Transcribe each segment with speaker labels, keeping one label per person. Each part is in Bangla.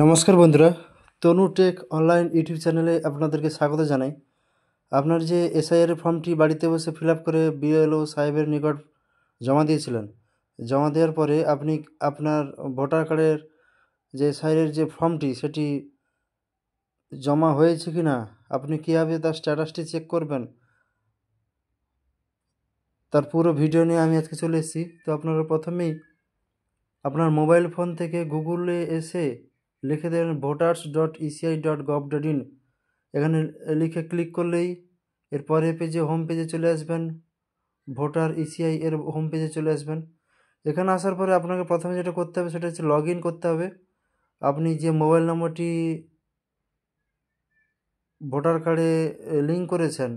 Speaker 1: নমস্কার বন্ধুরা, তনু টেক অনলাইন ইউটিউব চ্যানেলে আপনাদেরকে স্বাগত জানাই। আপনার যে এসআইআর ফর্মটি বাড়িতে বসে ফিল আপ করে বিএলও সাহেবের নিকট জমা দিয়েছিলেন, জমা দেওয়ার পরে আপনি আপনার ভোটার কার্ডের যে এসআইআরের যে ফর্মটি সেটি জমা হয়েছে কি না, আপনি কীভাবে তার স্ট্যাটাসটি চেক করবেন, তার পুরো ভিডিও নিয়ে আমি আজকে চলে এসেছি। তো আপনারা প্রথমেই আপনার মোবাইল ফোন থেকে গুগলে এসে লিখে দেবেন voters.eci.gov.in। এখানে লিখে ক্লিক করলেই এর পরের পেজে হোম পেজে চলে আসবেন, ভোটার ইসিআই এর হোম পেজে চলে আসবেন। এখানে আসার পরে আপনাকে প্রথমে যেটা করতে হবে সেটা হচ্ছে লগ ইন করতে হবে। আপনি যে মোবাইল নম্বরটি ভোটার কার্ডে লিঙ্ক করেছেন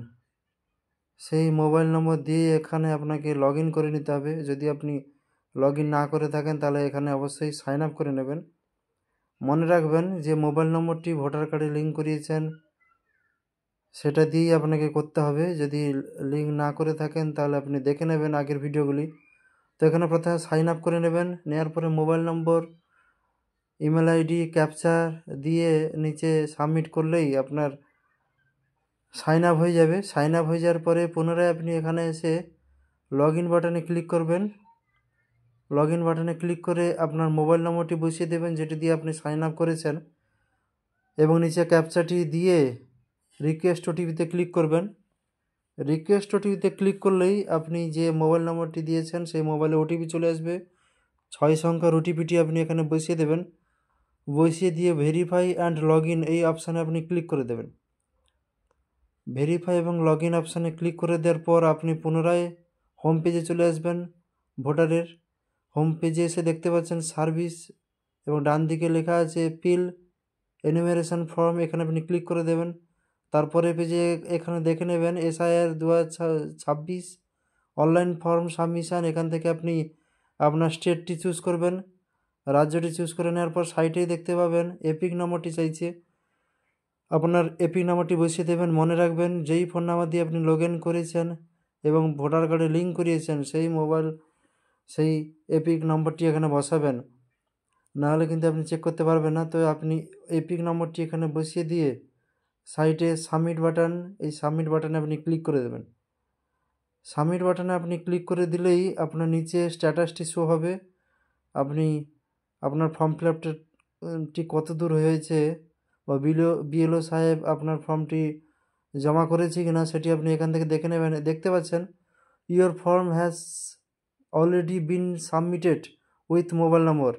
Speaker 1: সেই মোবাইল নম্বর দিয়ে এখানে আপনাকে লগ ইন করে নিতে হবে। যদি আপনি লগ ইন না করে থাকেন তাহলে এখানে অবশ্যই সাইন আপ করে নেবেন। মনে রাখবেন যে মোবাইল নম্বরটি ভোটার কার্ডে লিঙ্ক করিয়েছেন সেটা দিয়েই আপনাকে করতে হবে। যদি লিঙ্ক না করে থাকেন তাহলে আপনি দেখে নেবেন আগের ভিডিওগুলি। তো এখানে প্রথমে সাইন আপ করে নেবেন। নেওয়ার পরে মোবাইল নম্বর, ইমেল আইডি, ক্যাপচার দিয়ে নিচে সাবমিট করলেই আপনার সাইন আপ হয়ে যাবে। সাইন আপ হয়ে যাওয়ার পরে পুনরায় আপনি এখানে এসে লগ ইন বাটনে ক্লিক করবেন। লগ ইন বাটনে ক্লিক করে আপনার মোবাইল নম্বরটি বসিয়ে দেবেন যেটি দিয়ে আপনি সাইন আপ করেছেন, এবং নিচে ক্যাপচাটি দিয়ে রিকোয়েস্ট ওটিপিতে ক্লিক করবেন। রিকোয়েস্ট ওটিপিতে ক্লিক করলেই আপনি যে মোবাইল নম্বরটি দিয়েছেন সেই মোবাইলে ওটিপি চলে আসবে। 6 সংখ্যার ওটিপিটি আপনি এখানে বসিয়ে দেবেন। বসিয়ে দিয়ে ভেরিফাই অ্যান্ড লগ ইন এই অপশানে আপনি ক্লিক করে দেবেন। ভেরিফাই এবং লগ ইন অপশানে ক্লিক করে দেওয়ার পর আপনি পুনরায় হোম পেজে চলে আসবেন। ভোটারের হোম পেজে এসে দেখতে পাচ্ছেন সার্ভিস এবং ডান দিকে লেখা আছে ফিল এনুমেরেশন ফর্ম, এখানে আপনি ক্লিক করে দেবেন। তারপরে পেজে এখানে দেখে নেবেন এসআইআর 2026 অনলাইন ফর্ম সাবমিশান। এখান থেকে আপনি আপনার স্টেটটি চুজ করবেন, রাজ্যটি চুজ করে নেওয়ার পর সাইটেই দেখতে পাবেন এপিক নম্বরটি চাইছে। আপনার এপিক নম্বরটি বসিয়ে দেবেন। মনে রাখবেন যেই ফোন নাম্বার দিয়ে আপনি লগ ইন করেছেন এবং ভোটার কার্ডে লিঙ্ক করিয়েছেন সেই এপিক নম্বরটি এখানে বসাবেন, নাহলে কিন্তু আপনি চেক করতে পারবেন না। তো আপনি এপিক নম্বরটি এখানে বসিয়ে দিয়ে সাইটে সাবমিট বাটন, এই সাবমিট বাটনে আপনি ক্লিক করে দেবেন। সাবমিট বাটনে আপনি ক্লিক করে দিলেই আপনার নিচে স্ট্যাটাসটি শো হবে। আপনি আপনার ফর্ম ফিল আপটি কত দূর হয়েছে বা বিএলও সাহেব আপনার ফর্মটি জমা করেছে কি না সেটি আপনি এখান থেকে দেখে নেবেন। দেখতে পাচ্ছেন your form has already been submitted with mobile নম্বর।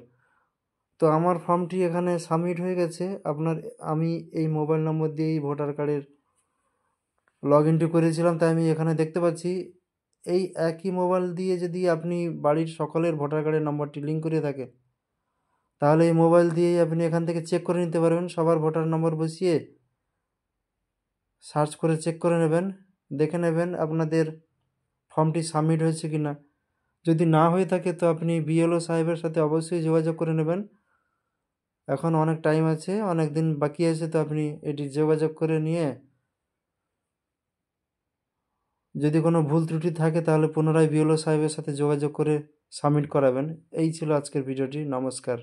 Speaker 1: তো আমার ফর্মটি এখানে সাবমিট হয়ে গেছে। আমি এই মোবাইল নম্বর দিয়েই ভোটার কার্ডের লগ ইনটি করেছিলাম, তাই আমি এখানে দেখতে পাচ্ছি। এই একই মোবাইল দিয়ে যদি আপনি বাড়ির সকলের ভোটার কার্ডের নম্বরটি লিঙ্ক করে থাকেন তাহলে এই মোবাইল দিয়েই আপনি এখান থেকে চেক করে নিতে পারবেন। সবার ভোটার নম্বর বসিয়ে সার্চ করে চেক করে নেবেন, দেখে নেবেন আপনাদের ফর্মটি সাবমিট হয়েছে কি না। যদি না হয়ে থাকে তো আপনি বিএলও সাহেবের সাথে অবশ্যই যোগাযোগ করে নেবেন। এখন অনেক টাইম আছে, অনেক দিন বাকি আছে, তো আপনি এটি যোগাযোগ করে নিয়ে যদি কোনো ভুল ত্রুটি থাকে তাহলে পুনরায় বিএলও সাহেবের সাথে যোগাযোগ করে সাবমিট করাবেন। এই ছিল আজকের ভিডিওটি। নমস্কার।